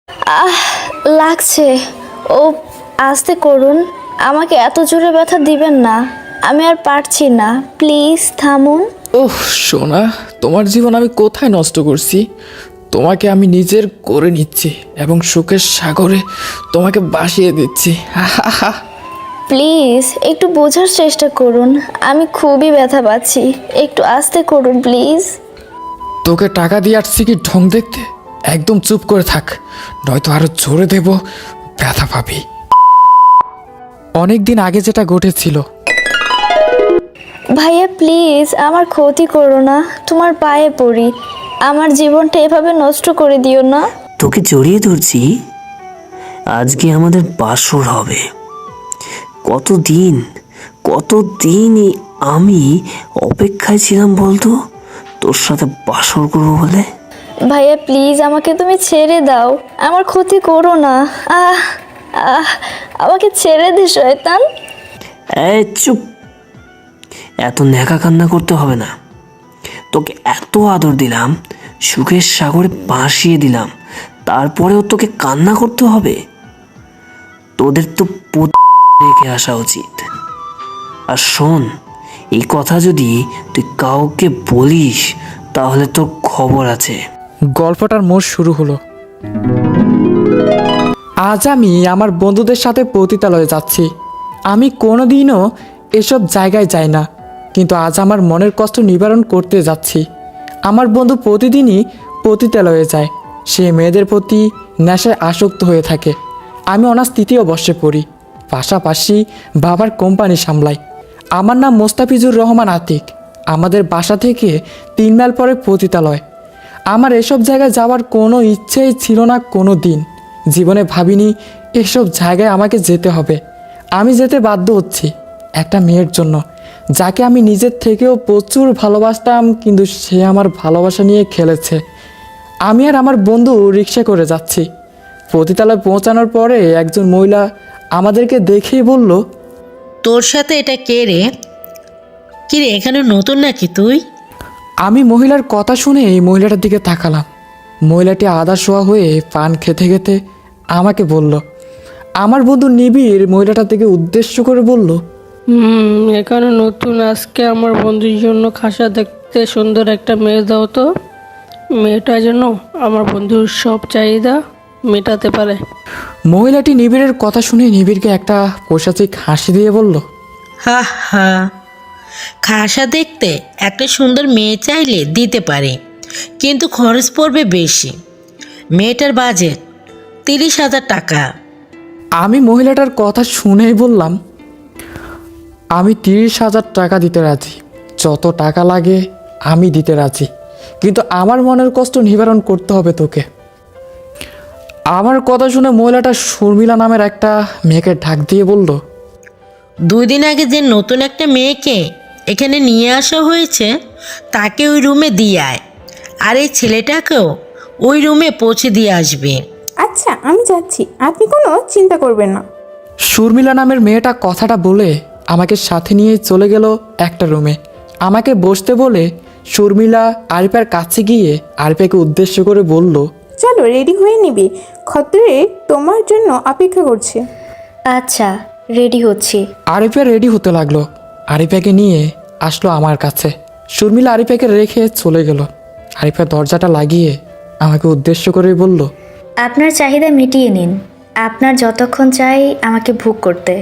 আহ লাগছে। ও আস্তে করুন, আমাকে এত জোরে ব্যথা দিবেন না, আমি আর পারছি না, প্লিজ থামুন। ওহ সোনা, তোমার জীবন আমি কোথায় নষ্ট করছি? তোমাকে আমি নিজের করে নিচ্ছি এবং সুখের সাগরে তোমাকে ভাসিয়ে দিচ্ছি। প্লিজ একটু বোঝার চেষ্টা করুন, আমি খুবই ব্যথা পাচ্ছি, একটু আস্তে করুন প্লিজ। তোকে টাকা দিয়ে আসছি কি ঢং দেখতে? একদম চুপ করে থাক, নয়তো আরো জোরে দেব, ব্যথা পাবি। অনেক দিন আগে যেটা ঘটেছিল। ভাইয়া প্লিজ আমার ক্ষতি করো না, তোমার পায়ে পড়ি, আমার জীবনটা এভাবে নষ্ট করে দিও না। তোকে জড়িয়ে ধরছি, আজকে আমাদের বাসর হবে। কতদিন কতদিনই আমি অপেক্ষায় ছিলাম বলতো তোর সাথে বাসর করবো বলে। ভাইয়া প্লিজ আমাকে তুমি ছেড়ে দাও, আমার ক্ষতি করো না। আহ আহ আমাকে ছেড়ে দে শয়তান। এই চুপ, এত ন্যাকা কান্না করতে হবে না। তোকে এত আদর দিলাম, সুখের সাগরে ভাসিয়ে দিলাম, তারপরেও তোকে কান্না করতে হবে? তোদের তো রেখে আসা উচিত। আর শোন, এই কথা যদি তুই কাউকে বলিস তাহলে তোর খবর আছে। গল্পটার মোড় শুরু হলো। আজ আমি আমার বন্ধুদের সাথে পতিতালয়ে যাচ্ছি। আমি কোনোদিনও এসব জায়গায় যাই না, কিন্তু আজ আমার মনের কষ্ট নিবারণ করতে যাচ্ছি। আমার বন্ধু প্রতিদিনই পতিতালয়ে যায়, সে মেয়েদের প্রতি নেশায় আসক্ত হয়ে থাকে। আমি অনার্স 3য় বর্ষে পড়ি, পাশাপাশি বাবার কোম্পানি সামলাই। আমার নাম মোস্তাফিজুর রহমান আতিক। আমাদের বাসা থেকে 3 মাইল পরে পতিতালয়। আমার এসব জায়গায় যাওয়ার কোনো ইচ্ছেই ছিল না কোনো দিন। জীবনে ভাবিনি এসব জায়গায় আমাকে যেতে হবে। আমি যেতে বাধ্য হচ্ছি একটা মেয়ের জন্য, যাকে আমি নিজের থেকেও প্রচুর ভালোবাসতাম, কিন্তু সে আমার ভালোবাসা নিয়ে খেলেছে। আমি আর আমার বন্ধু রিক্সা করে যাচ্ছি। পতিতালয় পৌঁছানোর পরে একজন মহিলা আমাদেরকে দেখেই বলল, তোর সাথে এটা কে রে? কি রে, এখানে নতুন নাকি তুই? আমি মহিলার কথা শুনে এই মহিলাটার দিকে তাকালাম। মহিলাটি আদা শোয়া হয়ে পান খেতে খেতে আমাকে বলল। আমার বন্ধু নিবিড় মহিলাটার দিকে উদ্দেশ্য করে বলল, এখানে নতুন, আজকে আমার বন্ধুর জন্য খাসা দেখতে সুন্দর একটা মেয়ে দাও তো। মেয়েটা যেন আমার বন্ধুর সব চাহিদা মেটাতে পারে। মহিলাটি নিবিড়ের কথা শুনে নিবিড়কে একটা পৈশাচিক হাসি দিয়ে বলল, হা হা, খাসা দেখতে একটা সুন্দর মেয়ে চাইলে দিতে পারে, কিন্তু খরচ পড়বে বেশি। মেয়েটার বাজেট 30,000 টাকা। আমি মহিলাটার কথা শুনেই বললাম, আমি 30,000 টাকা দিতে রাজি, যত টাকা লাগে আমি দিতে রাজি, কিন্তু আমার মনের কষ্ট নিবারণ করতে হবে তোকে। আমার কথা শুনে মহিলাটা শর্মিলা নামের একটা মেয়েকে ঢাক দিয়ে বলল, 2 দিন আগে যে নতুন একটা মেয়েকে এখানে নিয়ে আসা হয়েছে, তাকে ওই রুমে দিয়ে আয়, আর এই ছেলেটাকেও ওই রুমে পৌঁছে দিয়ে আসবে। আচ্ছা আমি যাচ্ছি, আপনি কোনো চিন্তা করবেন না। শর্মিলা নামের মেয়েটা কথাটা বলে আমাকে সাথে নিয়ে চলে গেল একটা রুমে। আমাকে বসতে বলে শর্মিলা আরিফার কাছে গিয়ে আরিফাকে উদ্দেশ্য করে বলল, চলো রেডি হয়ে নিবি, খদ্দরে তোমার জন্য অপেক্ষা করছে। আচ্ছা রেডি হচ্ছি। আরিফা রেডি হতে লাগলো। আরিফাকে নিয়ে আসলো আমার কাছে। শর্মিলা আরিফাকে রেখে চলে গেল। আরিফা দরজাটা লাগিয়ে আমাকে উদ্দেশ্য করে বলল, আপনার চাহিদা মিটিয়ে নিন, আপনার যতক্ষণ চাই আমাকে ভোগ করতে,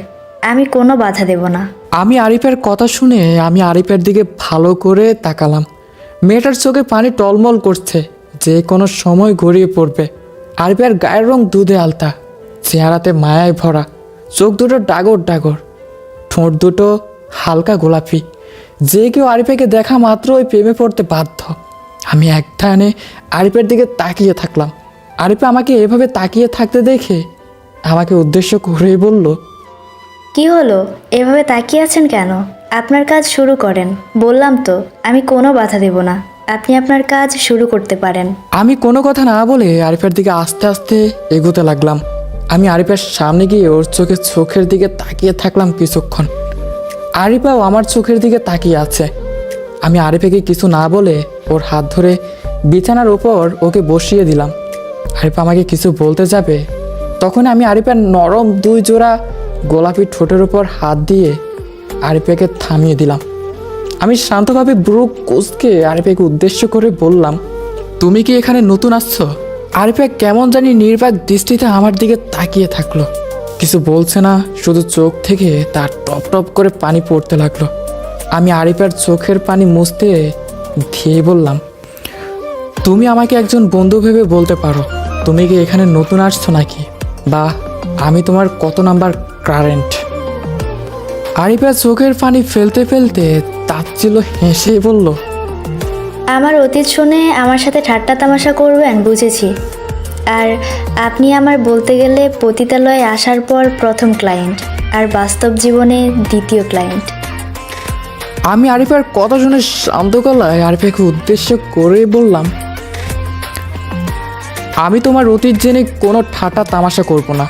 আমি কোনো বাধা দেব না। আমি আরিফের কথা শুনে আমি আরিফের দিকে ভালো করে তাকালাম। মেয়েটার চোখে পানি টলমল করছে, যে কোনো সময় গড়িয়ে পড়বে। আরিফের গায়ের রং দুধে আলতা, চেহারাতে মায়ায় ভরা, চোখ দুটো ডাগর ডাগর, ঠোঁট দুটো হালকা গোলাপি। যে কেউ আরিফাকে দেখা মাত্রই প্রেমে পড়তে বাধ্য। আমি এক ধ্যানে আরিফের দিকে তাকিয়ে থাকলাম। আরিফা আমাকে এভাবে তাকিয়ে থাকতে দেখে আমাকে উদ্দেশ্য করেই বলল, কি হলো, এভাবে তাকিয়ে আছেন কেন? আপনার কাজ শুরু করেন, বললাম তো আমি কোনো বাধা দেব না, আপনি আপনার কাজ শুরু করতে পারেন। আমি কোনো কথা না বলে আরিফের দিকে আস্তে আস্তে এগোতে লাগলাম। আমি আরিফের সামনে গিয়ে ওর চোখের দিকে তাকিয়ে থাকলাম কিছুক্ষণ। আরিফাও আমার চোখের দিকে তাকিয়ে আছে। আমি আরিফাকে কিছু না বলে ওর হাত ধরে বিছানার ওপর ওকে বসিয়ে দিলাম। আরিফা আমাকে কিছু বলতে যাবে, তখন আমি আরিফার নরম 2 জোড়া গোলাপি ঠোঁটের উপর হাত দিয়ে আরিফাকে থামিয়ে দিলাম। আমি শান্তভাবে ব্রু কুঁচকে আরিফাকে উদ্দেশ্য করে বললাম, তুমি কি এখানে নতুন আসছো? আরিফা কেমন জানি নির্বাক দৃষ্টিতে আমার দিকে তাকিয়ে থাকলো, কিছু বলছে না, শুধু চোখ থেকে তার টপ টপ করে পানি পড়তে লাগলো। আমি আরিফার চোখের পানি মুছতে দিয়ে বললাম, তুমি আমাকে একজন বন্ধু ভেবে বলতে পারো, তুমি কি এখানে নতুন আসছো নাকি, বা আমি তোমার কত নাম্বার কারেন্ট? আরিফা চোখের পানি ফেলতে ফেলতে তাচ্ছিল হেসে বলল, আমার অতীত শুনে আমার সাথে ঠাট্টা তামাশা করবেন বুঝেছি। আর আপনি আমার বলতে গেলে পতিতালয়ে আসার পর প্রথম ক্লায়েন্ট, আর বাস্তব জীবনে দ্বিতীয় ক্লায়েন্ট। আমি আরিফার কথা শুনে শান্ত গলায় আরিফাকে উদ্দেশ্য করে বললাম, আমি তোমার অতীত জেনে কোনো ঠাট্টা তামাশা করব না,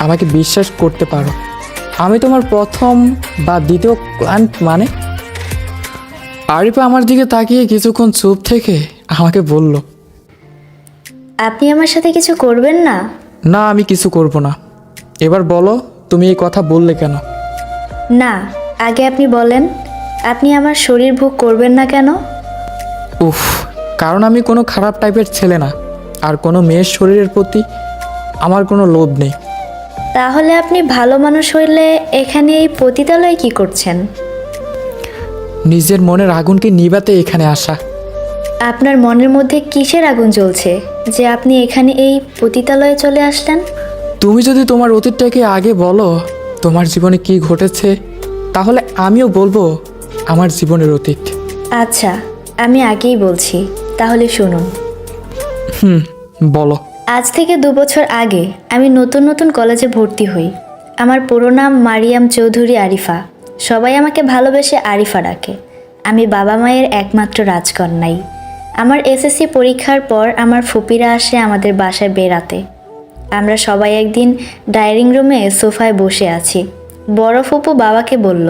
আমাকে বিশ্বাস করতে পারো। আমি তোমার প্রথম বা দ্বিতীয় ক্লায়েন্ট মানে? আরিফা আমার দিকে তাকিয়ে কিছুক্ষণ চুপ থেকে আমাকে বলল, আপনি আমার সাথে কিছু করবেন না? না, আমি কিছু করব না। এবার বলো, তুমি এই কথা বললে কেন? না, আগে আপনি বলেন, আপনি আমার শরীর ভোগ করবেন না কেন? উফ, কারণ আমি কোনো খারাপ টাইপের ছেলে না, আর কোনো মেয়ের শরীরের প্রতি আমার কোনো লোভ নেই। তাহলে আপনি ভালো মানুষ হইলে এখানে এই পতিতালয়ে কি করছেন? নিজের মনের আগুনকে নিভাতে এখানে আসা। আপনার মনের মধ্যে কিসের আগুন জ্বলছে যে আপনি এখানে এই পতিতালয়ে চলে আসলেন? তুমি যদি তোমার অতীতটাকে আগে বলো, তোমার জীবনে কি ঘটেছে, তাহলে আমিও বলবো আমার জীবনের অতীত। আচ্ছা, আমি আগেই বলছি, তাহলে শুনুন। বলো। আজ থেকে 2 বছর আগে আমি নতুন নতুন কলেজে ভর্তি হই। আমার পুরো নাম মারিয়াম চৌধুরী আরিফা। সবাই আমাকে ভালোবেসে আরিফা ডাকে। আমি বাবা মায়ের একমাত্র রাজকন্যাই। আমার এসএসসি পরীক্ষার পর আমার ফুপিরা আসে আমাদের বাসায় বেড়াতে। আমরা সবাই একদিন ডাইনিং রুমে সোফায় বসে আছি। বড় ফুপু বাবাকে বলল,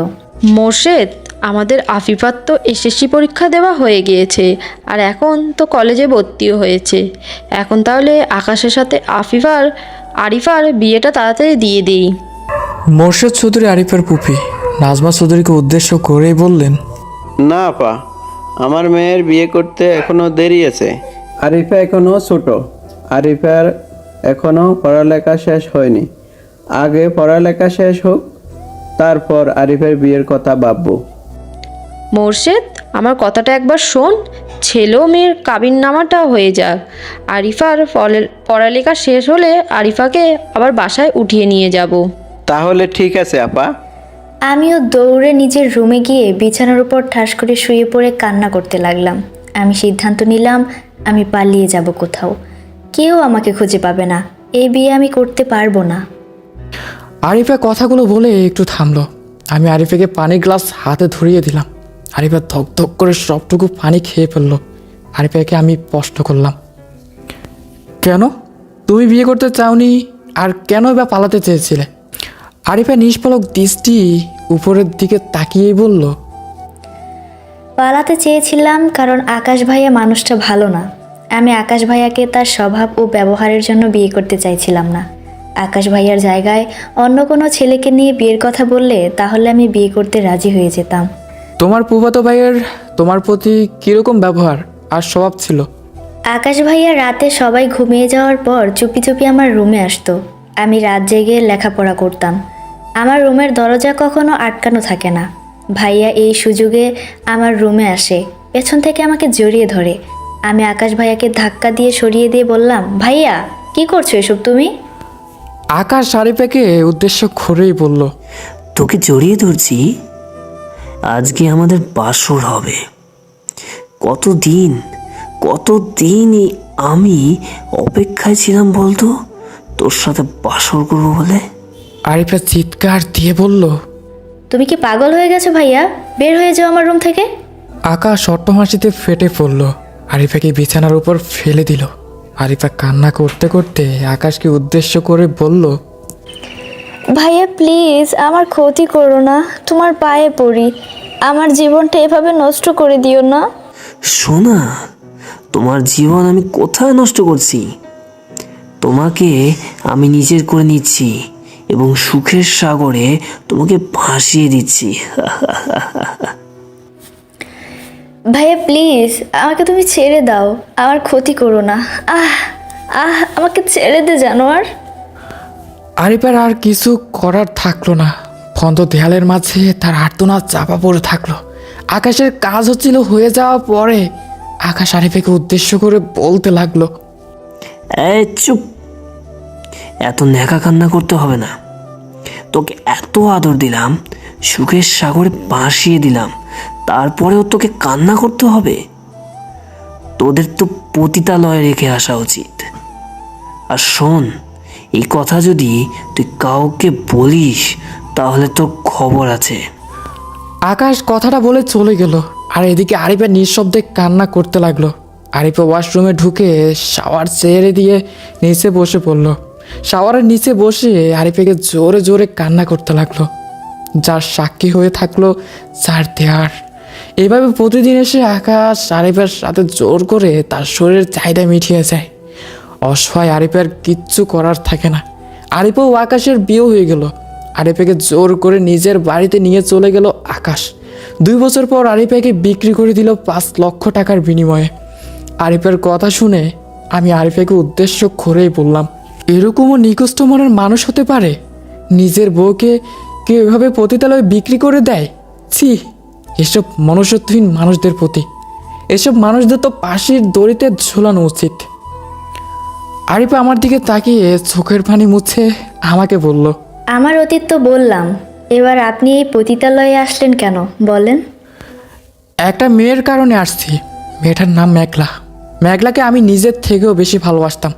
মোর্শেদ, আমাদের আফিফার তো এসএসসি পরীক্ষা দেওয়া হয়ে গিয়েছে, আর এখন তো কলেজে ভর্তিও হয়েছে। এখন তাহলে আকাশের সাথে আরিফার বিয়েটা তাড়াতাড়ি দিয়ে দিই। মোর্শেদ চৌধুরী আরিফার পুপি নাজমা চৌধুরীকে উদ্দেশ্য করেই বললেন, না আপা, আমার মেয়ের বিয়ে করতে এখনো দেরি আছে। আরিফা এখনো ছোট, আরিফার এখনো পড়ালেখা শেষ হয়নি। আগে পড়ালেখা শেষ হোক, তারপর আরিফের বিয়ের কথা ভাববো। মোর্শেদ, আমার কথাটা একবার শোন। ছেলে ও মেয়ের কাবিননামাটা হয়ে যাক। আরিফার পড়ালেখা শেষ হলে আরিফাকে আবার বাসায় উঠিয়ে নিয়ে যাব। তাহলে ঠিক আছে আপা। আমিও দৌড়ে নিজের রুমে গিয়ে বিছানার উপর ঠাস করে শুয়ে পড়ে কান্না করতে লাগলাম। আমি সিদ্ধান্ত নিলাম আমি পালিয়ে যাব কোথাও, কেউ আমাকে খুঁজে পাবে না। এই বিয়ে আমি করতে পারবো না। আরিফা কথাগুলো বলে একটু থামলো। আমি আরিফাকে পানির গ্লাস হাতে ধরিয়ে দিলাম। আরিফা ধক ধক করে সবটুকু পানি খেয়ে ফেললো। আরিফাকে আমি প্রশ্ন করলাম, কেন তুমি বিয়ে করতে চাওনি, আর কেনই বা পালাতে চেয়েছিলে? আরিফা নিষ্পলক দৃষ্টি উপরের দিকে তাকিয়েই বলল, পালাতে চেয়েছিলাম কারণ আকাশ ভাইয়া মানুষটা ভালো না। আমি আকাশ ভাইয়াকে তার স্বভাব ও ব্যবহারের জন্য বিয়ে করতে চাইছিলাম না। আকাশ ভাইয়ার জায়গায় অন্য কোনো ছেলেকে নিয়ে বিয়ের কথা বললে তাহলে আমি বিয়ে করতে রাজি হয়ে যেতাম। তোমার ফুফাতো ভাইয়ের তোমার প্রতি কীরকম ব্যবহার আর স্বভাব ছিল? আকাশ ভাইয়া রাতে সবাই ঘুমিয়ে যাওয়ার পর চুপি চুপি আমার রুমে আসতো। আমি রাত জেগে লেখাপড়া করতাম। আমার রুমের দরজা কখনো আটকানো থাকে না। ভাইয়া এই সুযোগে আমার রুমে আসে, পেছন থেকে আমাকে জড়িয়ে ধরে। আমি আকাশ ভাইয়াকে ধাক্কা দিয়ে সরিয়ে দিয়ে বললাম, ভাইয়া কি করছো এসব তুমি? আকাশ আরিফাকে উদ্দেশ্য করেই বলল, তোকে জড়িয়ে ধরছি, আজকে আমাদের বাসর হবে। কতদিন আমি অপেক্ষায় ছিলাম বলতো তোর সাথে বাসর করবো বলে। আরিফা চিৎকার দিয়ে বলল, তুমি কি পাগল হয়ে গেছো ভাইয়া? বের হয়ে যাও আমার রুম থেকে। আকাশ অট্টহাসিতে ফেটে পড়ল। আরিফাকে বিছানার উপর ফেলে দিল। আরিফা কান্না করতে করতে আকাশকে উদ্দেশ্য করে বলল, ভাইয়া প্লিজ আমার ক্ষতি করো না, তোমার পায়ে পড়ি, আমার জীবনটা এভাবে নষ্ট করে দিও না। শোনা, তোমার জীবন আমি কোথায় নষ্ট করছি? তোমাকে আমি নিজের করে নিচ্ছি এবং সুখের সাগরে তোমাকে ভাসিয়ে দিচ্ছি। ভাইয়া প্লিজ আমাকে তুমি ছেড়ে দাও, আমার ক্ষতি করো না। আহ আহ আমাকে ছেড়ে দে জানোয়ার। আরিফার আর কিছু করার থাকলো না। বন্ধ দেয়ালের মাঝে তার আর্তনাদ চাপা পড়ে থাকলো। আকাশের কাজ হচ্ছিল হয়ে যাওয়া পরে আকাশ আরিফাকে উদ্দেশ্য করে বলতে লাগলো, এই চুপ, এত ন্যাকা কান্না করতে হবে না। তোকে এত আদর দিলাম, সুখের সাগরে ভাসিয়ে দিলাম, তারপরেও তোকে কান্না করতে হবে? তোদের তো পতিতালয়ে রেখে আসা উচিত। আর শোন, এই কথা যদি তুই কাউকে বলিস তাহলে তোর খবর আছে। আকাশ কথাটা বলে চলে গেল। আর এদিকে আরিফা নিঃশব্দে কান্না করতে লাগলো। আরিফা ওয়াশরুমে ঢুকে শাওয়ার ছেড়ে দিয়ে নিচে বসে পড়ল। শাওয়ারের নিচে বসে আরিফাকে জোরে জোরে কান্না করতে লাগলো, যার সাক্ষী হয়ে থাকলো চার দেয়ার। এভাবে প্রতিদিন এসে আকাশ আরিফার সাথে জোর করে তার শরীরের চাহিদা মিটিয়ে যায়। অসহায় আরিফার কিচ্ছু করার থাকে না। আরিফা ও আকাশের বিয়ে হয়ে গেল। আরিফাকে জোর করে নিজের বাড়িতে নিয়ে চলে গেল আকাশ। 2 বছর পর আরিফাকে বিক্রি করে দিল 5 লক্ষ টাকার বিনিময়ে। আরিফার কথা শুনে আমি আরিফাকে উদ্দেশ্য করেই বললাম, এরকমও নিকষ্ট মনের মানুষ হতে পারে? নিজের বউকে কেউ এভাবে পতিতালয়ে বিক্রি করে দেয়? ছি, এসব মনুষ্যত্বহীন মানুষদের প্রতি, এসব মানুষদের তো ফাঁসির দড়িতে ঝোলানো উচিত। আরিফা আমার দিকে তাকিয়ে চোখের পানি মুছে আমাকে বলল, আমার অতীত তো বললাম, এবার আপনি এই পতিতালয়ে আসলেন কেন বলেন? একটা মেয়ের কারণে আসছি। মেয়েটার নাম মেঘলা। মেঘলাকে আমি নিজের থেকেও বেশি ভালোবাসতাম,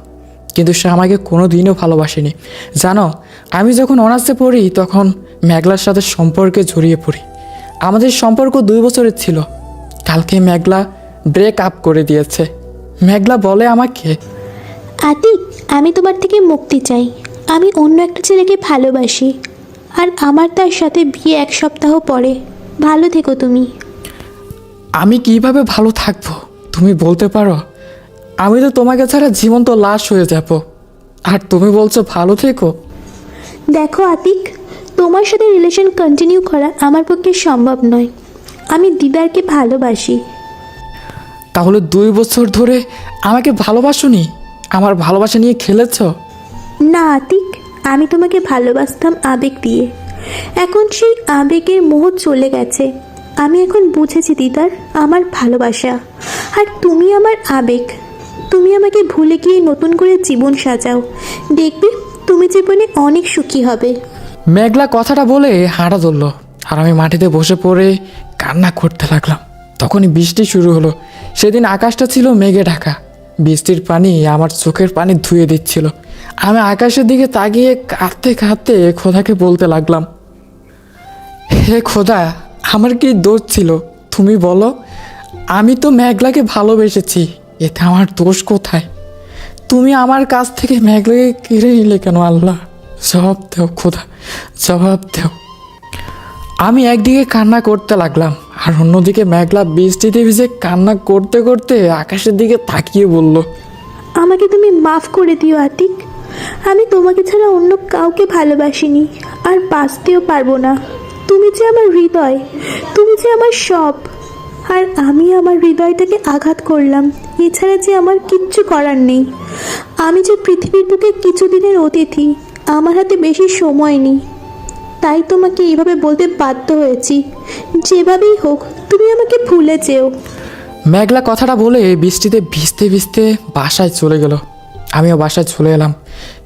কিন্তু সে আমাকে কোনো দিনও ভালোবাসেনি। জানো, আমি যখন অনার্সে পড়ি তখন মেঘলার সাথে সম্পর্কে জড়িয়ে পড়ি। আমাদের সম্পর্ক 2 বছরের ছিল। কালকে মেঘলা ব্রেক আপ করে দিয়েছে। মেঘলা বলে আমাকে, আতিক, আমি তোমার থেকে মুক্তি চাই। আমি অন্য একটা ছেলেকে ভালোবাসি, আর আমার তার সাথে বিয়ে 1 সপ্তাহ পরে। ভালো থেকো তুমি। আমি কিভাবে ভালো থাকবো তুমি বলতে পারো? আমি তো তোমাকে ছাড়া জীবন্ত লাশ হয়ে যাব, আর তুমি বলছো ভালো থেকো। দেখো আতিক, তোমার সাথে রিলেশন কন্টিনিউ করা আমার পক্ষে সম্ভব নয়। আমি দিদারকে ভালোবাসি। তাহলে 2 বছর ধরে আমাকে ভালোবাসোনি? আমার ভালোবাসা নিয়ে খেলেছো? না আতিক, আমি তোমাকে ভালোবাসতাম আবেগ দিয়ে। এখন সেই আবেগের মোহ চলে গেছে। আমি এখন বুঝেছি দিদার আমার ভালোবাসা, আর তুমি আমার আবেগ। তুমি আমাকে ভুলে গিয়ে নতুন করে জীবন সাজাও। দেখবে তুমি জীবনে অনেক সুখী হবে। মেঘলা কথাটা বলে হাঁটা ধরল, আর আমি মাটিতে বসে পড়ে কান্না করতে লাগলাম। তখনই বৃষ্টি শুরু হলো। সেদিন আকাশটা ছিল মেঘে ঢাকা। বৃষ্টির পানি আমার চোখের পানি ধুয়ে দিচ্ছিল। আমি আকাশের দিকে তাকিয়ে কাঁদতে কাঁদতে খোদাকে বলতে লাগলাম, হে খোদা, আমার কি দোষ ছিল তুমি বলো? আমি তো মেঘলাকে ভালোবেসেছি, এতে আমার দোষ কোথায়? তুমি আমার কাছ থেকে মেঘলাকে কেড়ে নিলে কেন? আল্লাহ, জবাব দেও খোদা, জবাব দেও। আমি একদিকে কান্না করতে লাগলাম, আর অন্যদিকে মেঘলা বৃষ্টিতে ভিজে কান্না করতে করতে আকাশের দিকে তাকিয়ে বলল, আমাকে তুমি মাফ করে দিও আতিক। আমি তোমাকে ছাড়া অন্য কাউকে ভালোবাসিনি, আর বাঁচতেও পারবো না। তুমি যে আমার হৃদয়, তুমি যে আমার সব। আর আমি আমার হৃদয়টাকে আঘাত করলাম, এছাড়া যে আমার কিচ্ছু করার নেই। আমি যে পৃথিবীর বুকে কিছুদিনের অতিথি, আমার হাতে বেশি সময় নেই। তাই তোমাকে এইভাবে বলতে বাধ্য হয়েছি। যেভাবেই হোক তুমি আমাকে ভুলে যেও। মেঘলা কথাটা বলে বৃষ্টিতে ভিজতে ভিজতে বাসায় চলে গেল। আমিও বাসায় চলে এলাম।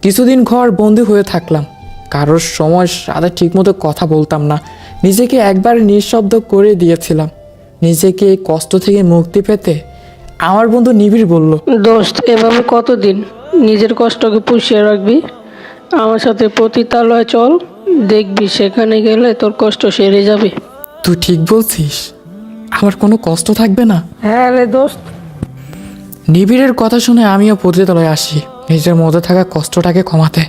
কিছুদিন ঘর বন্দি হয়ে থাকলাম। কারোর সময় সাথে ঠিকমতো কথা বলতাম না। নিজেকে একবার নিঃশব্দ করে দিয়েছিলাম। নিজেকে এই কষ্ট থেকে মুক্তি পেতে আমার বন্ধু নিবিড় বলল, দোস্ত, এভাবে কতদিন নিজের কষ্টকে পুষিয়ে রাখবি? আমার সাথে পতিতালয়ে চল, দেখবি সেখানে গেলে তোর কষ্ট সেরে যাবে। তুই ঠিক বলছিস? আমার কোনো কষ্ট থাকবে না? হ্যাঁ রে দোস্ত। নিবিড়ের কথা শুনে আমিও পতিতালয়ে আসি, নিজের মধ্যে থাকা কষ্টটাকে কমাতে।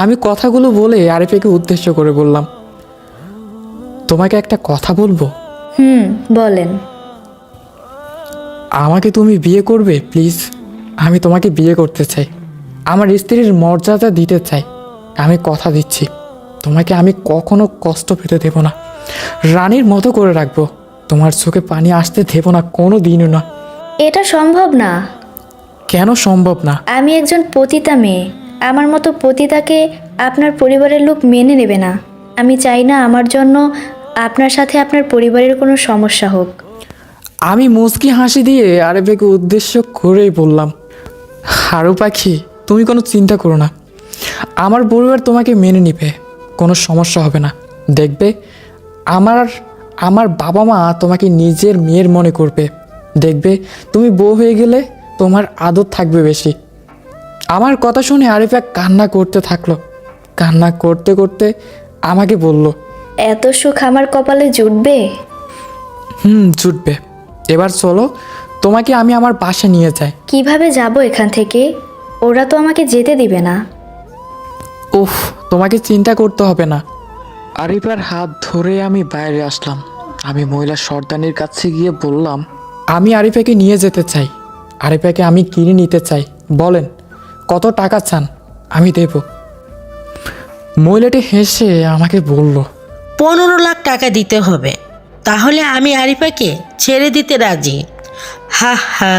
আমি কথাগুলো বলে আরিফাকে উদ্দেশ্য করে বললাম, তোমাকে একটা কথা বলবো? বলেন। আমাকে তুমি বিয়ে করবে প্লিজ? আমি তোমাকে বিয়ে করতে চাই। আমার স্ত্রীর মর্যাদা দিতে চাই। আমি কথা দিচ্ছি, তোমাকে আমি কখনো কষ্ট পেতে দেব না। রানীর মতো করে রাখবো, তোমার চোখে পানি আসতে দেব না, কোনো দিনও না। এটা সম্ভব না। কেন সম্ভব না? আমি একজন পতিতা মেয়ে, আমার মতো পতিতাকে আপনার পরিবারের লোক মেনে নেবে না। আমি চাই না আমার জন্য আপনার সাথে আপনার পরিবারের কোনো সমস্যা হোক। আমি মুচকি হাসি দিয়ে আরিফাকে উদ্দেশ্য করেই বললাম, হারু পাখি, তুমি কোনো চিন্তা করো না, আমার পরিবার তোমাকে মেনে নিবে, কোনো সমস্যা হবে না। দেখবে আমার বাবা মা তোমাকে নিজের মেয়ের মনে করবে। দেখবে তুমি বউ হয়ে গেলে তোমার আদর থাকবে বেশি। আমার কথা শুনে আরিফা কান্না করতে থাকলো। কান্না করতে করতে আমাকে বলল, এত সুখ আমার কপালে জুটবে? জুটবে। এবার চলো, তোমাকে আমি আমার বাসায় নিয়ে যাই। কিভাবে যাব এখান থেকে? ওরা তো আমাকে যেতে দিবে না। উফ, তোমাকে চিন্তা করতে হবে না। আরিফার হাত ধরে আমি বাইরে আসলাম। আমি মহিলা সর্দানির কাছে গিয়ে বললাম, আমি আরিফাকে নিয়ে যেতে চাই। আরিফাকে আমি কিনে নিতে চাই। বলেন কত টাকা চান, আমি দেব। মহিলাটি হেসে আমাকে বলল, 15 লাখ টাকা দিতে হবে, তাহলে আমি আরিফাকে ছেড়ে দিতে রাজি। হা হা।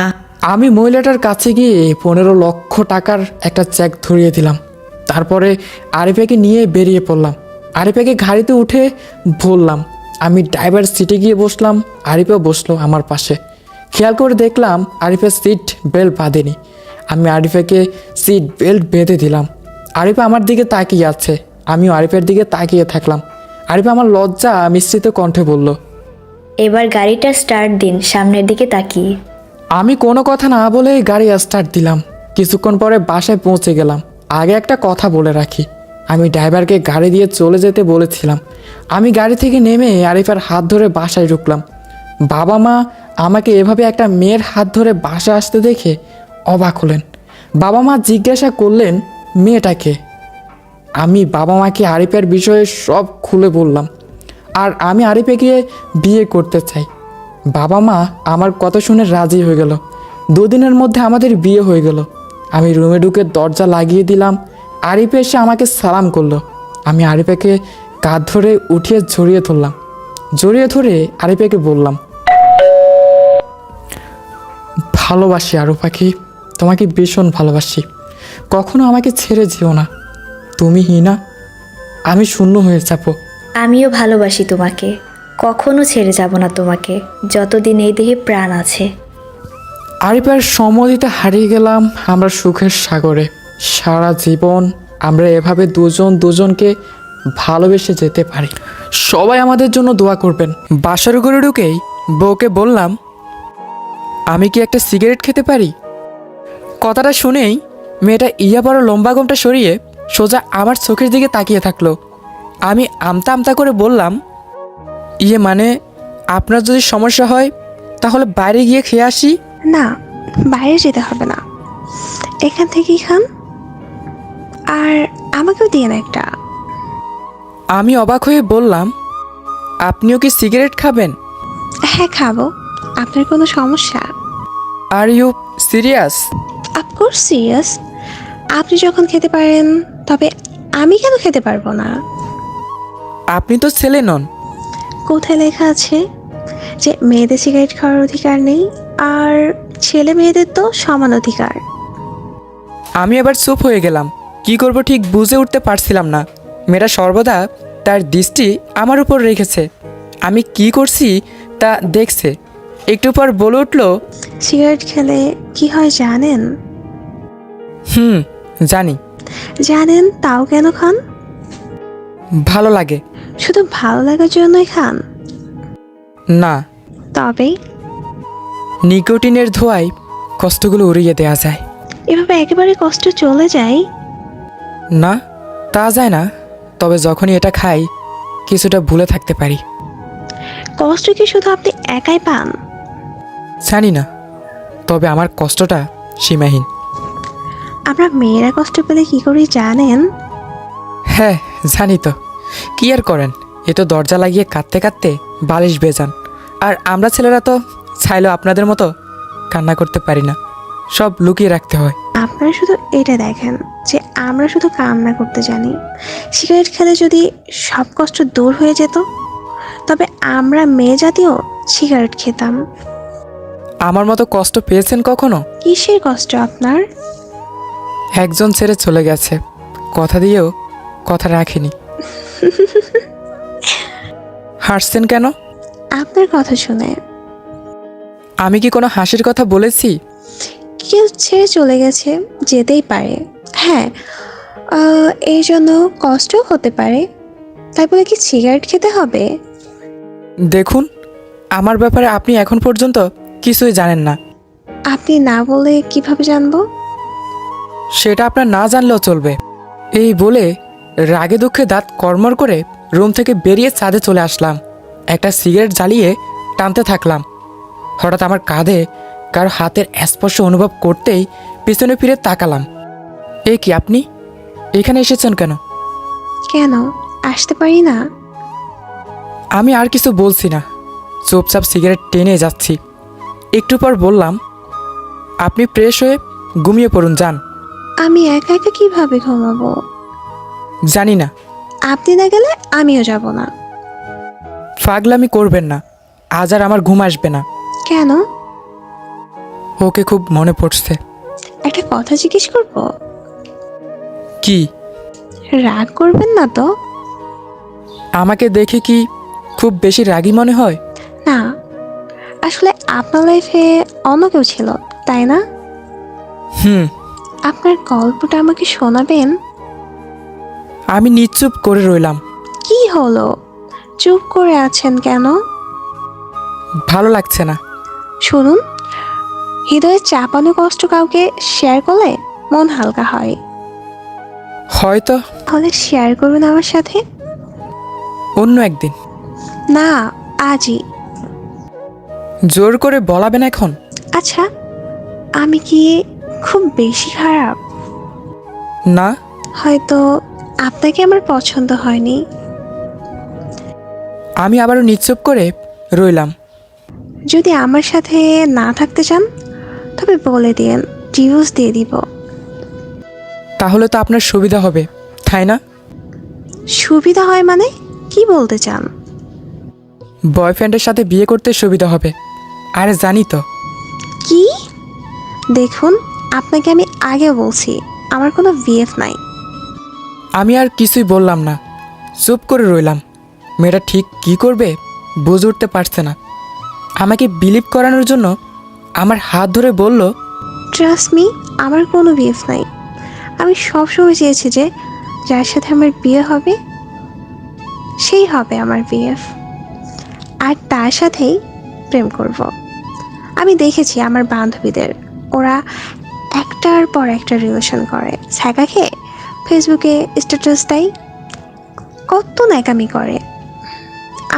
আমি মহিলাটার কাছে গিয়ে 15 লক্ষ টাকার একটা চেক ধরিয়ে দিলাম। তারপরে আরিফাকে নিয়ে বেরিয়ে পড়লাম। আরিফাকে গাড়িতে উঠে বললাম, আমি ড্রাইভার সিটে গিয়ে বসলাম। আরিফা বসলো আমার পাশে। খেয়াল করে দেখলাম আরিফা সিট বেল্ট বাঁধেনি। আমি আরিফাকে সিট বেল্ট বেঁধে দিলাম। আরিফা আমার দিকে তাকিয়ে আছে, আমিও আরিফার দিকে তাকিয়ে থাকলাম। আরিফা আমার লজ্জা মিশ্রিত কণ্ঠে বলল, এবার গাড়িটা স্টার্ট দিন, সামনের দিকে তাকিয়ে। আমি কোনো কথা না বলে গাড়ি স্টার্ট দিলাম। কিছুক্ষণ পরে বাসায় পৌঁছে গেলাম। আগে একটা কথা বলে রাখি, আমি ড্রাইভারকে গাড়ি দিয়ে চলে যেতে বলেছিলাম। আমি গাড়ি থেকে নেমে আরিফার হাত ধরে বাসায় ঢুকলাম। বাবা মা আমাকে এভাবে একটা মেয়ের হাত ধরে বাসায় আসতে দেখে অবাক হলেন। বাবা মা জিজ্ঞাসা করলেন, মেয়েটাকে? আমি বাবা মাকে আরিফার বিষয়ে সব খুলে বললাম, আর আমি আরিফাকে বিয়ে করতে চাই। বাবা মা আমার কথা শুনে রাজি হয়ে গেল। 2 দিনের মধ্যে আমাদের বিয়ে হয়ে গেল। আমি রুমে ঢুকে দরজা লাগিয়ে দিলাম। আরিফা এসে আমাকে সালাম করলো। আমি আরিফাকে কাঁধ ধরে উঠিয়ে জড়িয়ে ধরলাম। জড়িয়ে ধরে আরিফাকে বললাম, ভালোবাসি আরু পাখি, তোমাকে ভীষণ ভালোবাসি। কখনো আমাকে ছেড়ে যেও না। তুমি হিনা, আমি শূন্য হয়ে যাবো। আমিও ভালোবাসি তোমাকে, কখনো ছেড়ে যাব না তোমাকে, যতদিন এই দেহে প্রাণ আছে। আরিফার সম্মতিতে হারিয়ে গেলাম আমরা সুখের সাগরে। সারা জীবন আমরা এভাবে দুজন দুজনকে ভালোবেসে যেতে পারি। সবাই আমাদের জন্য দোয়া করবেন। বাসার ঘরে ঢুকেই বউকে বললাম, আমি কি একটা সিগারেট খেতে পারি? কথাটা শুনেই মেয়েটা ইয়া বড় লম্বা গোমটা সরিয়ে সোজা আমার চোখের দিকে তাকিয়ে থাকলো। আমি আমতা আমতা করে বললাম, ইয়ে মানে আপনার যদি সমস্যা হয় তাহলে বাইরে গিয়ে খেয়ে আসি। না, বাইরে যেতে হবে না, এখান থেকেই খান। আর আমাকেও দিয়ে না একটা। আমি অবাক হয়ে বললাম, আপনিও কি সিগারেট খাবেন? হ্যাঁ, খাবো। আপনার কোনো সমস্যা? Are you serious? Of course serious. আপনি যখন খেতে পারেন, তবে আমি কেন খেতে পারবো না? আপনি তো ছেলে নন। কোথায় লেখা আছে যে মেয়েদের সিগারেট খাওয়ার অধিকার নেই, আর ছেলে মেয়েদের তো সমান অধিকার? আমি এবার চুপ হয়ে গেলাম। কি করব ঠিক বুঝে উঠতে পারছিলাম না। মেয়েটা সর্বদা তার দৃষ্টি আমার উপর রেখেছে। আমি কি করছি তা দেখছে। একটু পর বলে উঠল, সিগারেট খেলে কি হয় জানেন? জানি। জানেন, তাও কেন খান? ভালো লাগে। শুধু ভালো লাগার জন্যই খান? না, তবে নিকোটিনের ধোঁয়ায় কষ্টগুলো উড়িয়ে দেওয়া যায়। এভাবে একেবারে কষ্ট চলে যায়? না, তা যায় না। তবে যখনই এটা খাই কিছুটা ভুলে থাকতে পারি। কষ্ট কি শুধু আপনি একাই পান? জানি না, তবে আমার কষ্টটা সীমাহীন। আমরা মেয়েরা কষ্ট পেলে কি করি জানেন? হ্যাঁ, জানি তো। কি আর করেন, এ তো দরজা লাগিয়ে কাঁদতে কাঁদতে বালিশ ভেজান। আর আমরা ছেলেরা তো চাইলেও আপনাদের মতো কান্না করতে পারি না। সব লুকিয়ে রাখতে হয়। আপনারা শুধু এটা দেখেন যে আমরা শুধু কান্না করতে জানি। সিগারেট খেলে যদি সব কষ্ট দূর হয়ে যেত, তবে আমরা মেয়ে জাতীয় সিগারেট খেতাম। আমার মতো কষ্ট পেয়েছেন কখনো? কিসের কষ্ট আপনার? একজন ছেড়ে চলে গেছে, কথা দিয়েও কথা রাখিনি। হাসছেন কেন? আপনার কথা শুনে। আমি কি কোনো হাসির কথা বলেছি? কেউ ছেড়ে চলে গেছে, যেতেই পারে। হ্যাঁ, এই জন্য কষ্টও হতে পারে। তাই বলে কি সিগারেট খেতে হবে? দেখুন, আমার ব্যাপারে আপনি এখন পর্যন্ত কিছুই জানেন না। আপনি না বলে কিভাবে জানবো? সেটা আপনার না জানলেও চলবে। এই বলে রাগে দুঃখে দাঁত কড়মড় করে রুম থেকে বেরিয়ে ছাদে চলে আসলাম। একটা সিগারেট জ্বালিয়ে টানতে থাকলাম। হঠাৎ আমার কাঁধে কারো হাতের স্পর্শ অনুভব করতেই পিছনে ফিরে তাকালাম। এ কি, আপনি এখানে এসেছেন কেন? কেন আসতে পারি না? আমি আর কিছু বলছি না, চুপচাপ সিগারেট টেনে যাচ্ছি। একটু পর বললাম, আপনি ফ্রেশ হয়ে ঘুমিয়ে পড়ুন, যান। আমি একা একা কিভাবে ঘুমাবো? জানি না। আপনি না গেলে আমিও যাব না। পাগলামি করবেন না, আজ আর আমার ঘুম আসবে না। কেন? ওকে খুব মনে পড়ছে। একটা কথা জিজ্ঞেস করবো? কি? রাগ করবেন না তো? আমাকে দেখে কি খুব বেশি রাগী মনে হয়? না, আসলে আপনার লাইফে অন্য কেউ ছিল, তাই না? হুম। আপনার গল্পটা আমাকে শোনাবেন? আমি নিশ্চুপ করে রইলাম। কি হলো, চুপ করে আছেন কেন? ভালো লাগছে না। শুনুন, হৃদয়ে চাপানো কষ্ট কাউকে শেয়ার করলে মন হালকা হয়। হয়তো তাহলে শেয়ার করবেন আমার সাথে? অন্য একদিন। না, আজই। জোর করে বলাবেন এখন? আচ্ছা, আমি কি খুব বেশি খারাপ? না। হয়তো আপনাকে আমার পছন্দ হয়নি। আমি আবারও নিশ্চুপ করে রইলাম। যদি আমার সাথে না থাকতে চান তবে বলে দিন, ডিভোর্স দিয়ে দিব। তাহলে তো আপনার সুবিধা হবে, তাই না? সুবিধা হয় মানে কি বলতে চান? বয়ফ্রেন্ডের সাথে বিয়ে করতে সুবিধা হবে। আরে জানি তো। কি? দেখুন, আপনাকে আমি আগেও বলছি আমার কোনো বিএফ নাই। আমি আর কিছুই বললাম না, চুপ করে রইলাম। মেয়েটা ঠিক কি করবে বুঝে উঠতে পারছে না। আমাকে বিলিভ করানোর জন্য আমার হাত ধরে বলল, ট্রাস্ট মি, আমার কোনো বিএফ নাই। আমি সবসময় চেয়েছি যে যার সাথে আমার বিয়ে হবে সেই হবে আমার বিএফ, আর তার সাথেই প্রেম করব। আমি দেখেছি আমার বান্ধবীদের, ওরা একটার পর একটা রিলেশন করে, ছ্যাঁকা খেয়ে ফেসবুকে স্ট্যাটাস দেয়, কত ন্যাকামি করে।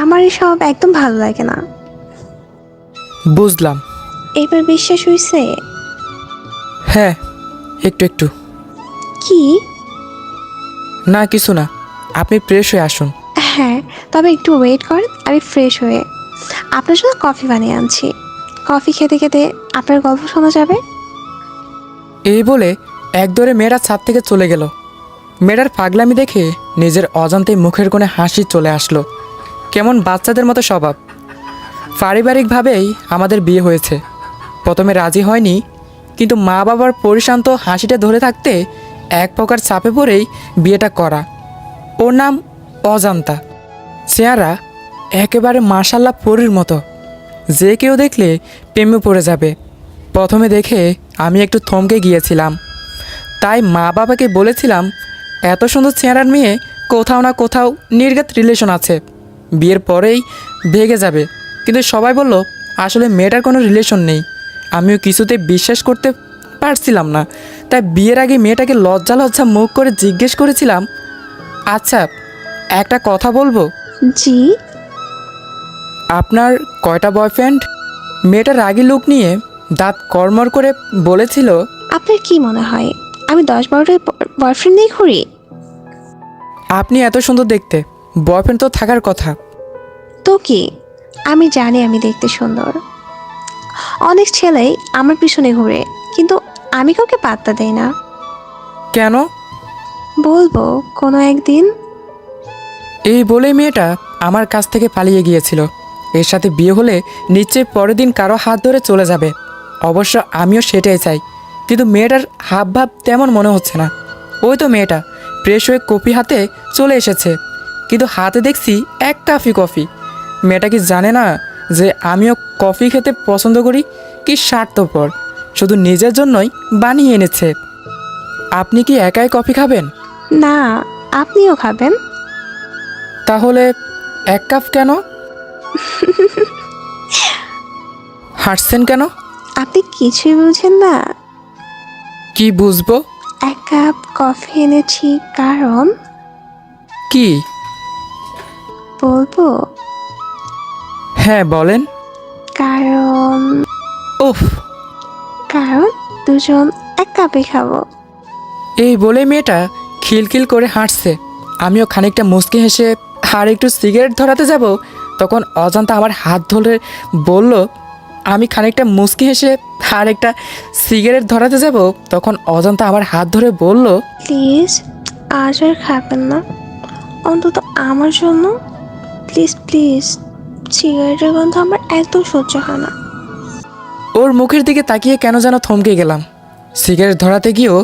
আমার এসব একদম ভালো লাগে না। বুঝলাম। এবার বিশ্বাস হয়েছে? হ্যাঁ, একটু একটু। কি? না, কিছু না। আপনি ফ্রেশ হয়ে আসুন। হ্যাঁ, তবে একটু ওয়েট করেন, আমি ফ্রেশ হয়ে আপনার জন্য কফি বানিয়ে আনছি। কফি খেতে খেতে আপনার গল্প শোনা যাবে। এই বলে একদরে মেয়েরা ছাদ থেকে চলে গেল। মেয়েটার পাগলামি দেখে নিজের অজান্তে মুখের কোণে হাসি চলে আসলো। কেমন বাচ্চাদের মতো স্বভাব। পারিবারিকভাবেই আমাদের বিয়ে হয়েছে। প্রথমে রাজি হয়নি, কিন্তু মা বাবার পরিশান্ত হাসিটা ধরে থাকতে এক প্রকার চাপে পড়েই বিয়েটা করা। ওর নাম অজান্তা। চেহারা একেবারে মাশাল্লাহ পরীর মতো, যে কেউ দেখলে প্রেমে পড়ে যাবে। প্রথমে দেখে আমি একটু থমকে গিয়েছিলাম, তাই মা বাবাকে বলেছিলাম এত সুন্দর চেহারার মেয়ে কোথাও না কোথাও নির্ঘাত রিলেশন আছে, বিয়ের পরেই ভেগে যাবে। কিন্তু সবাই বলল আসলে মেয়েটার কোনো রিলেশন নেই। আমিও কিছুতে বিশ্বাস করতে পারছিলাম না, তাই বিয়ের আগে মেয়েটাকে লজ্জা লজ্জা মুখ করে জিজ্ঞেস করেছিলাম, আচ্ছা একটা কথা বলবো? জি। আপনার কয়টা বয়ফ্রেন্ড? মেয়েটা রাগী লুক নিয়ে দাঁত কড়মড় করে বলেছিল, আপনার কি মনে হয় আমি 10-12টা বয়ফ্রেন্ড নিয়ে ঘুরি? আপনি এত সুন্দর দেখতে, বয়ফ্রেন্ড তো থাকার কথা। তো কি, আমি জানি আমি দেখতে সুন্দর। অনেক ছেলেই আমার পিছনে ঘুরে, কিন্তু আমি কাউকে পাত্তা দেই না। কেন? বলবো কোনো একদিন। এই বলে মেয়েটা আমার কাছ থেকে পালিয়ে গিয়েছিল। এর সাথে বিয়ে হলে নিশ্চয়ই পরের দিন কারো হাত ধরে চলে যাবে। অবশ্য আমিও সেটাই চাই, কিন্তু মেয়েটার হাব ভাব তেমন মনে হচ্ছে না। ওই তো মেয়েটা ফ্রেশ হয়ে কফি হাতে চলে এসেছে, কিন্তু হাতে দেখছি এক কাপি কফি। মেয়েটা কি জানে না যে আমিও কফি খেতে পছন্দ করি? কি স্বার্থপর, শুধু নিজের জন্যই বানিয়ে এনেছে। আপনি কি একাই কফি খাবেন? না, আপনিও খাবেন? তাহলে এক কাপ কেন? হাসছেন কেন? আপনি কিছুই বুঝেন না। কি বুঝবো? এক কাপ কফি এনেছি কারণ। কি? বলবো? হ্যাঁ বলেন। কারণ উফ, দুজন এক কাপে খাবো। এই বলে মেয়েটা খিলখিল করে হাসছে। আমিও খানিকটা মুচকি হেসে আর একটু সিগারেট ধরাতে যাব, তখন অজান্তা আমার হাত ধরে বলল। আমি খানিকটা মুচকি হেসে আর একটা সিগারেট ধরাতে যাব, তখন অজান্তা আমার হাত ধরে বলল, প্লিজ আজ আর খাবেন না, অন্তত আমার জন্য। প্লিজ প্লিজ, সিগারেটের গন্ধ আমার একদম সহ্য হয় না। ওর মুখের দিকে তাকিয়ে কেন যেন থমকে গেলাম। সিগারেট ধরাতে গিয়েও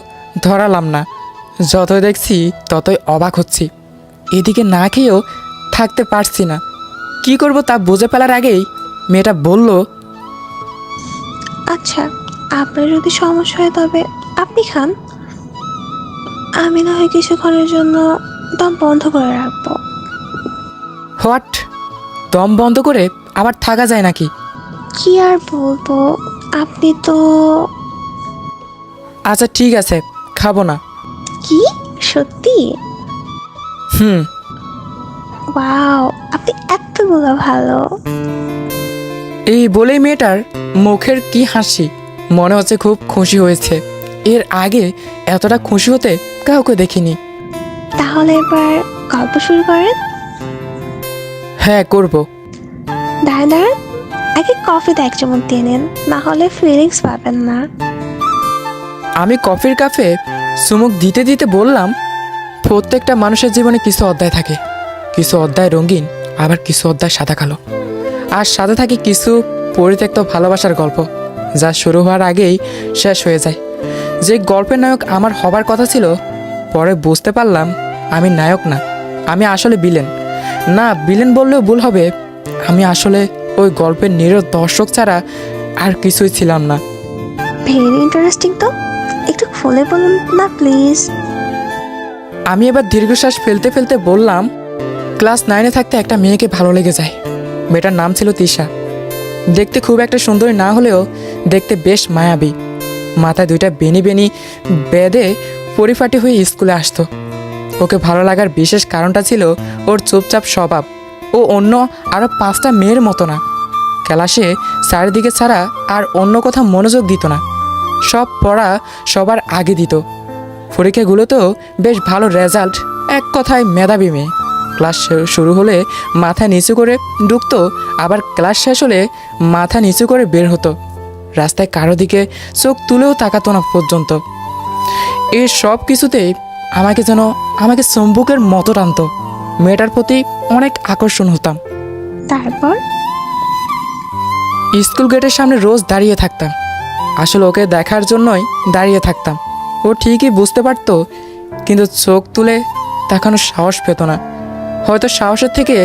ধরালাম না। যতই দেখছি ততই অবাক হচ্ছি। এদিকে না খেয়েও থাকতে পারছি না। কি করব তা বুঝে ফেলার আগেই মেয়েটা বলল, আচ্ছা, আপনার যদি সমস্যা হয় তবে আপনি খান, আমি না হয় কিছুক্ষণের জন্য দম বন্ধ করে রাখবো। হোয়াট? দম বন্ধ করে আবার থাকা যায় নাকি? কি আর বলবো, আপনি তো। আচ্ছা ঠিক আছে, খাবো না। কি সত্যি? হুম। ওয়াও, আপনি এতগুলো ভালো। এই বলেই মেয়েটার মুখের কি হাসি, মনে হচ্ছে খুব খুশি হয়েছে। এর আগে এতটা খুশি হতে কাউকে দেখিনি। তাহলে এবার গল্প শুরু করেন। হ্যাঁ করব। দাঁড়ান দাঁড়ান, আগে কফিতে 1 চামচ দিয়ে নেন, না হলে ফিলিংস পাবেন না। আমি কফির কাপে চুমুক দিতে দিতে বললাম, প্রত্যেকটা মানুষের জীবনে কিছু অধ্যায় থাকে। কিছু অধ্যায় রঙিন, আবার কিছু অধ্যায় সাদা কালো। আর সাথে থাকে কিছু পরিত্যক্ত ভালোবাসার গল্প, যা শুরু হওয়ার আগেই শেষ হয়ে যায়। যে গল্পের নায়ক আমার হবার কথা ছিল, পরে বুঝতে পারলাম আমি নায়ক না, আমি আসলে ভিলেন। না, ভিলেন বললেও ভুল হবে, আমি আসলে ওই গল্পের নীরব দর্শক ছাড়া আর কিছুই ছিলাম না। ভেরি ইন্টারেস্টিং তো, একটু খুলে বলুন না প্লিজ। আমি এবার দীর্ঘশ্বাস ফেলতে ফেলতে বললাম, ক্লাস 9-এ থাকতে একটা মেয়েকে ভালো লেগে যায়। মেয়েটার নাম ছিল তিশা। দেখতে খুব একটা সুন্দরী না হলেও দেখতে বেশ মায়াবী। মাথায় 2টা বেনি বেনি বেঁধে পরিপাটি হয়ে স্কুলে আসতো। ওকে ভালো লাগার বিশেষ কারণটা ছিল ওর চুপচাপ স্বভাব। ও অন্য আরও 5টা মেয়ের মতো না। ক্লাসে চারিদিকে ছাড়া আর অন্য কোথাও মনোযোগ দিত না। সব পড়া সবার আগে দিত। পরীক্ষাগুলোতেও বেশ ভালো রেজাল্ট, এক কথায় মেধাবী মেয়ে। ক্লাস শুরু হলে মাথা নিচু করে ঢুকতো, আবার ক্লাস শেষ হলে মাথা নিচু করে বের হতো। রাস্তায় কারো দিকে চোখ তুলেও তাকাতো না পর্যন্ত। এই সব কিছুতেই আমাকে চম্বুকের মতো টানতো। মেয়েটার প্রতি অনেক আকর্ষণ হতাম। তারপর স্কুল গেটের সামনে রোজ দাঁড়িয়ে থাকতাম। আসলে ওকে দেখার জন্যই দাঁড়িয়ে থাকতাম। ও ঠিকই বুঝতে পারতো, কিন্তু চোখ তুলে তাকানোর সাহস পেত না। হয়তো সাহসের থেকে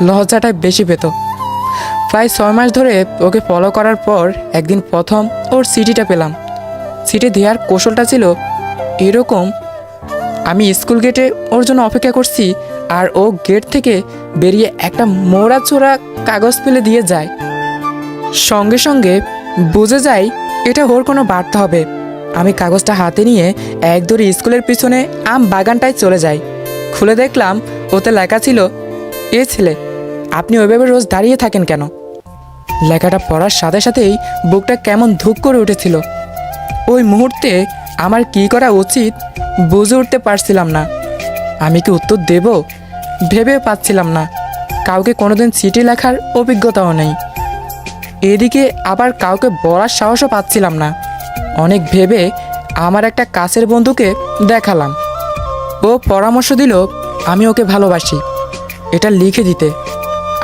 লজ্জাটাই বেশি পেত। প্রায় 6 মাস ধরে ওকে ফলো করার পর একদিন প্রথম ওর সিটিটা পেলাম। সিটি দেওয়ার কৌশলটা ছিল এরকম, আমি স্কুল গেটে ওর জন্য অপেক্ষা করছি, আর ও গেট থেকে বেরিয়ে একটা মোড়া চোরা কাগজ ফেলে দিয়ে যায়। সঙ্গে সঙ্গে বুঝে যাই এটা ওর কোনো বার্তা হবে। আমি কাগজটা হাতে নিয়ে একদৌড়ে স্কুলের পিছনে আম বাগানটায় চলে যাই। খুলে দেখলাম ওতে লেখা ছিল, এ ছেলে, আপনি ওইভাবে রোজ দাঁড়িয়ে থাকেন কেন? লেখাটা পড়ার সাথে সাথেই বুকটা কেমন ধুক করে উঠেছিল। ওই মুহূর্তে আমার কী করা উচিত বুঝে উঠতে পারছিলাম না। আমি কি উত্তর দেব ভেবেও পাচ্ছিলাম না। কাউকে কোনোদিন চিঠি লেখার অভিজ্ঞতাও নেই। এদিকে আবার কাউকে বলার সাহসও পাচ্ছিলাম না। অনেক ভেবে আমার একটা কাছের বন্ধুকে দেখালাম। ও পরামর্শ দিল আমি ওকে ভালোবাসি, এটা লিখে দিতে।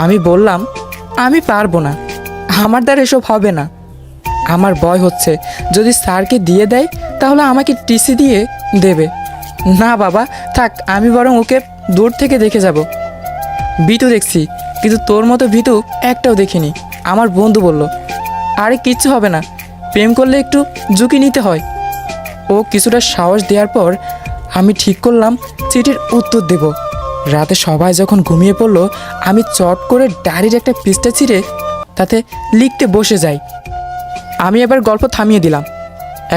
আমি বললাম আমি পারবো না, আমার দ্বারা এসব হবে না। আমার ভয় হচ্ছে যদি স্যারকে দিয়ে দেয় তাহলে আমাকে টিসি দিয়ে দেবে। না বাবা থাক, আমি বরং ওকে দূর থেকে দেখে যাব। ভীতু দেখছি, কিন্তু তোর মতো ভীতু একটাও দেখিনি। আমার বন্ধু বলল, আরে কিচ্ছু হবে না, প্রেম করলে একটু ঝুঁকি নিতে হয়। ও কিছুটা সাহস দেওয়ার পর আমি ঠিক করলাম চিঠির উত্তর দেব। রাতে সবাই যখন ঘুমিয়ে পড়লো, আমি চট করে ডায়েরির একটা পৃষ্ঠা ছিঁড়ে তাতে লিখতে বসে যাই। আমি এবার গল্প থামিয়ে দিলাম,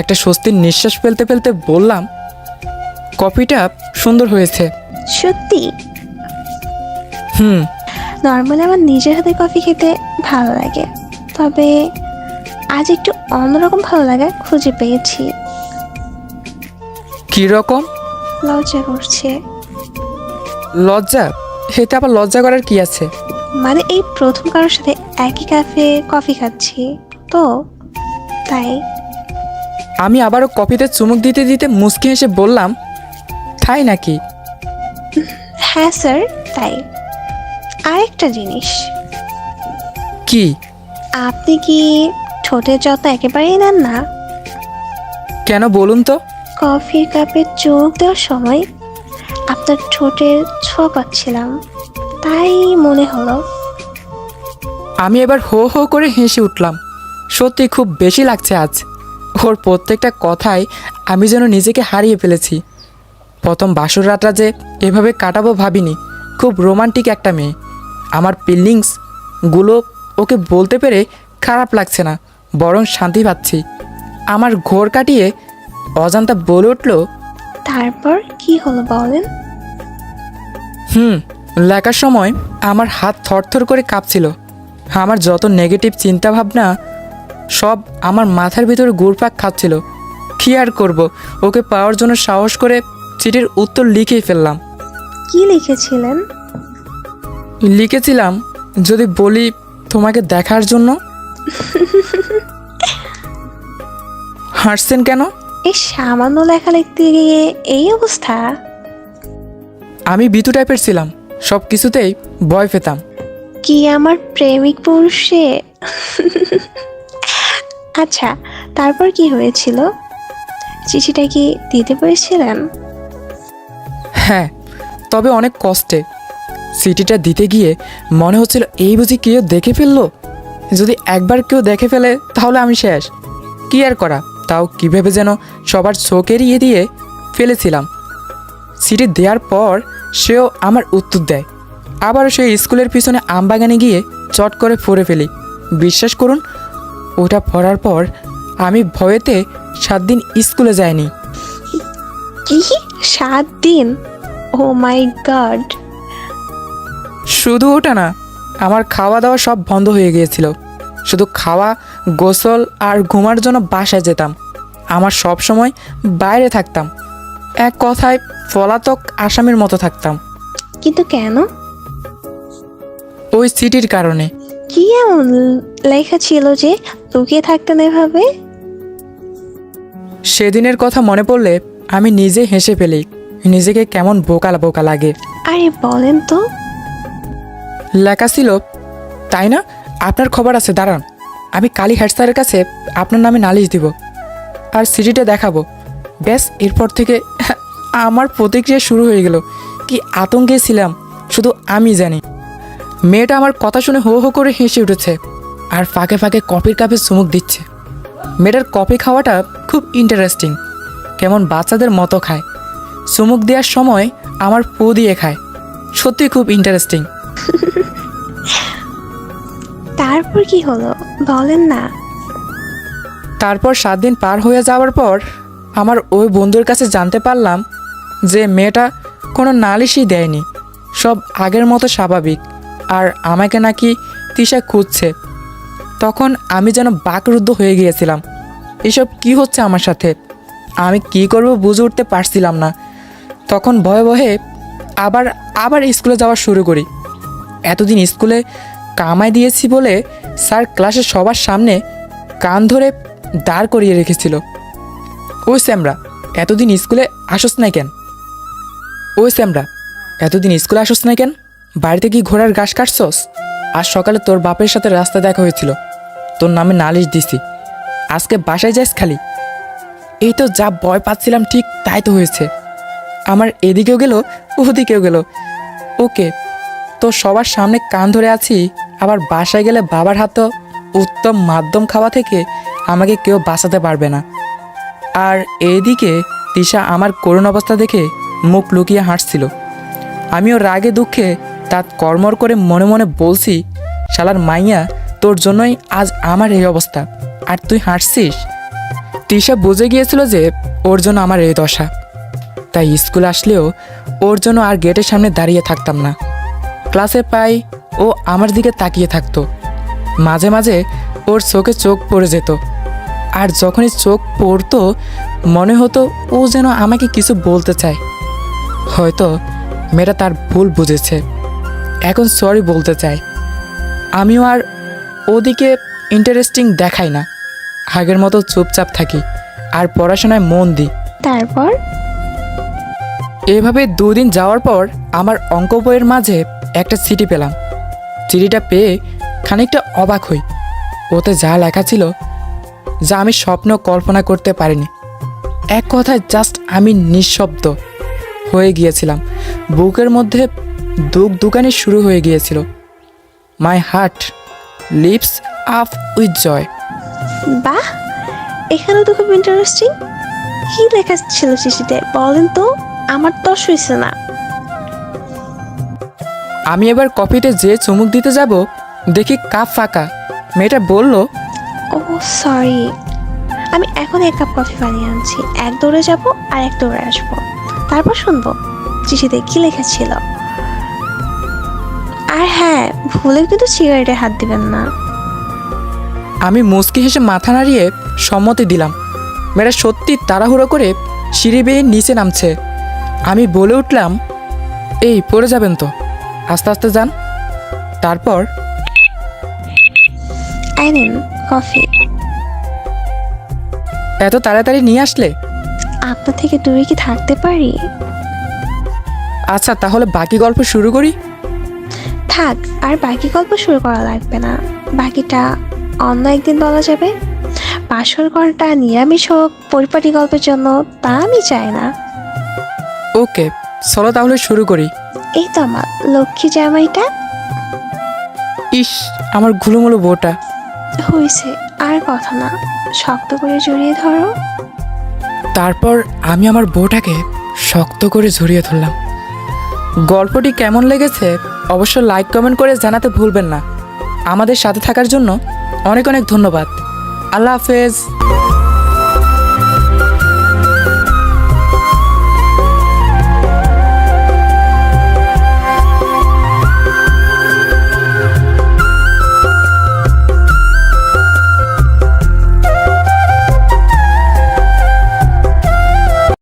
একটা স্বস্তির নিঃশ্বাস ফেলতে ফেলতে বললাম, কফিটা সুন্দর হয়েছে। সত্যি? হুম। নর্মালি আমার নিজের হাতে কফি খেতে ভালো লাগে, তবে আজ একটু অন্যরকম ভালো লাগা খুঁজে পেয়েছি। কীরকম? লজ্জা করছে। লজ্জা? এতে আবার লজ্জা করার কি আছে? মানে এই প্রথম কারোর সাথে একই কাফে কফি খাচ্ছি তো, তাই। আমি আবারও কফিতে চুমুক দিতে দিতে মুচকি হেসে বললাম, তাই নাকি? হ্যাঁ স্যার, তাই। আরেকটা জিনিস, কি? আপনি কি ঠোঁটের যত্ন একেবারেই নেন না? কেন বলুন তো? কফির কাপে চোখ দেওয়ার সময় আপনার ঠোঁটের ছোঁয়া পাচ্ছিলাম, তাই মনে হলো। আমি এবার হো হো করে হেসে উঠলাম। সত্যি খুব বেশি লাগছে আজ। ওর প্রত্যেকটা কথায় আমি যেন নিজেকে হারিয়ে ফেলেছি। প্রথম বাসর রাতটা যে এভাবে কাটাবো ভাবিনি। খুব রোমান্টিক একটা মেয়ে। আমার ফিলিংসগুলো ওকে বলতে পেরে খারাপ লাগছে না, বরং শান্তি পাচ্ছি। আমার ঘোর কাটিয়ে অজান্তা বলে উঠল, তারপর কি হলো বলেন? লেখার সময় আমার হাত থরথর করে কাঁপছিল। আমার যত নেগেটিভ চিন্তাভাবনা সব আমার মাথার ভিতরে ঘুরপাক খাচ্ছিল। কী আর করব, ওকে পাওয়ার জন্য সাহস করে চিঠির উত্তর লিখেই ফেললাম। কি লিখেছিলেন? লিখেছিলাম, যদি বলি তোমাকে দেখার জন্য। হাসছেন কেন? এই সামান্য লেখা লিখতে গিয়ে এই অবস্থা? আমি ভীতু টাইপের ছিলাম, সব কিছুতেই ভয় পেতাম। কি আমার প্রেমিক পুরুষে? আচ্ছা, তারপর কি হয়েছিল? চিঠিটা কি দিতে পেরেছিলেন? হ্যাঁ, তবে অনেক কষ্টে। চিঠিটা দিতে গিয়ে মনে হচ্ছিল এই বুঝি কেউ দেখে ফেললো। যদি একবার কেউ দেখে ফেলে তাহলে আমি শেষ। কি আর করা, তাও কীভাবে যেন সবার চোখ এড়িয়ে দিয়ে ফেলেছিলাম। চিঠি দেওয়ার পর সেও আমার উত্তর দেয়। আবারও সেই স্কুলের পিছনে আমবাগানে গিয়ে চট করে পড়ে ফেলি। বিশ্বাস করুন, ওটা পড়ার পর আমি ভয়েতে 7 দিন স্কুলে যাইনি। কি 7 দিন? ও মাই গড! শুধু ওটা না, আমার খাওয়া দাওয়া সব বন্ধ হয়ে গিয়েছিল। শুধু খাওয়া, গোসল আর ঘুমার জন্য বাসায় যেতাম। আমার সব সময় বাইরে থাকতাম। এক কথায় পলাতক আসামির মতো থাকতাম। কিন্তু কেন? ওই চিঠির কারণে। কি এমন লেখা ছিল যে লুকিয়ে থাকতেন এভাবে? সেদিনের কথা মনে পড়লে আমি নিজে হেসে ফেলি। নিজেকে কেমন বোকা বোকা লাগে। আরে বলেন তো। লেখা ছিল, তাই না? আপনার খবর আছে, দাঁড়ান, আমি কালী হেড স্যারের কাছে আপনার নামে নালিশ দিব আর চিঠিটা দেখাবো। ব্যাস, এরপর থেকে আমার প্রতিক্রিয়া শুরু হয়ে গেল। কি আতঙ্কে ছিলাম শুধু আমি জানি। মেয়েটা আমার কথা শুনে হো হো করে হেসে উঠেছে আর ফাঁকে ফাঁকে কফির কাপে চুমুক দিচ্ছে। মেয়েটার কফি খাওয়াটা খুব ইন্টারেস্টিং, কেমন বাচ্চাদের মতো খায়। চুমুক দেওয়ার সময় আমার পো দিয়ে খায়। সত্যি খুব ইন্টারেস্টিং। তারপর কি হলো বলেন না। তারপর 7 দিন পার হয়ে যাওয়ার পর আমার ওই বন্ধুর কাছে জানতে পারলাম যে মেয়েটা কোনো নালিশই দেয়নি, সব আগের মতো স্বাভাবিক, আর আমাকে নাকি তিশা খুঁজছে। তখন আমি যেন বাকরুদ্ধ হয়ে গিয়েছিলাম। এসব কি হচ্ছে আমার সাথে? আমি কি করব বুঝে উঠতে পারছিলাম না। তখন ভয়ে ভয়ে আবার স্কুলে যাওয়া শুরু করি। এতদিন স্কুলে কামাই দিয়েছি বলে স্যার ক্লাসে সবার সামনে কান ধরে দাঁড় করিয়ে রেখেছিল। ওই স্যামরা, এতদিন স্কুলে আসস নাই কেন? ওই স্যামরা, এতদিন স্কুলে আসস নাই কেন? বাড়িতে কি ঘোড়ার ঘাস কাটছস? আজ সকালে তোর বাপের সাথে রাস্তা দেখা হয়েছিল, তোর নামে নালিশ দিছি। আজকে বাসায় যাস খালি। এই তো যা ভয় পাচ্ছিলাম ঠিক তাই তো হয়েছে। আমার এদিকেও গেল ওদিকেও গেল। ওকে, তো সবার সামনে কান ধরে আছি, আবার বাসায় গেলে বাবার হাতে উত্তম মাধ্যম খাওয়া থেকে আমাকে কেউ বাঁচাতে পারবে না। আর এইদিকে তিশা আমার করুণ অবস্থা দেখে মুখ লুকিয়ে হাসছিল। আমিও রাগে দুঃখে তার কর্মর করে মনে মনে বলছি, শালার মাইয়া, তোর জন্যই আজ আমার এই অবস্থা, আর তুই হাসছিস। তিশা বুঝে গিয়েছিল যে ওর জন্য আমার এই দশা, তাই স্কুল আসলেও ওর জন্য আর গেটের সামনে দাঁড়িয়ে থাকতাম না। ক্লাসে পাই ও আমার দিকে তাকিয়ে থাকতো। মাঝে মাঝে ওর চোখে চোখ পড়ে যেত, আর যখনই চোখ পড়তো মনে হতো ও যেন আমাকে কিছু বলতে চায়। হয়তো মেয়েটা তার ভুল বুঝেছে, এখন সরি বলতে চায়। আমিও আর ওদিকে ইন্টারেস্টিং দেখাই না, আগের মতো চুপচাপ থাকি আর পড়াশোনায় মন দিই। তারপর এভাবে 2 দিন যাওয়ার পর আমার অঙ্ক বইয়ের মাঝে একটা চিঠি পেলাম। চিঠিটা পেয়ে খানিকটা অবাক হই। ওতে যা লেখা ছিল যা আমি স্বপ্ন কল্পনা করতে পারিনি। এক কথায় জাস্ট আমি নিঃশব্দ হয়ে গিয়েছিলাম। বুকের মধ্যে দুকানি শুরু হয়ে গিয়েছিল। My heart leaps up with joy. বাহ, এখানে তো খুব ইন্টারেস্টিং। কি লেখা ছিল চিঠিতে বলেন তো? আমার তো শুইছে না। আমি এবার কফিতে যে চুমুক দিতে যাব, দেখি কাপ ফাঁকা। মেয়েটা বলল, ও সরি, আমি এখন 1 কাপ কফি বানিয়ে আনছি। 1 দৌড়ে যাব আর 1 দৌড়ে আসবো, তারপর শুনবো চিঠিতে কি লেখা ছিল। আর হ্যাঁ, ভুলে কিন্তু সিগারেটে হাত দিবেন না। আমি মুচকি হেসে মাথা নাড়িয়ে সম্মতি দিলাম। মেয়েটা সত্যি তাড়াহুড়ো করে সিঁড়ি বেয়ে নিচে নামছে। আমি বলে উঠলাম, এই পড়ে যাবেন তো, আস্তে আস্তে যান। তারপর আই নিন কফি। এত তাড়াতাড়ি নিয়ে আসলে? আপনার থেকে দূরে কি থাকতে পারি? আচ্ছা, তাহলে বাকি গল্প শুরু করি। থাক, আর বাকি গল্প শুরু করা লাগবে না। বাকিটা অন্য একদিন বলা যাবে। বাসর ঘরটা নিরামিষ হোক পরিপাটি গল্পের জন্য, তা আমি চাই না। ওকে, চলো তাহলে শুরু করি। এই তো আমার লক্ষ্মী জামাইটা। ইস, আমার ঘুলোমুলো বউটা। হয়েছে, আর কথা না, শক্ত করে জড়িয়ে ধরো। তারপর আমি আমার বউটাকে শক্ত করে জড়িয়ে ধরলাম। গল্পটি কেমন লেগেছে অবশ্য লাইক কমেন্ট করে জানাতে ভুলবেন না। আমাদের সাথে থাকার জন্য অনেক অনেক ধন্যবাদ। আল্লাহ হাফেজ।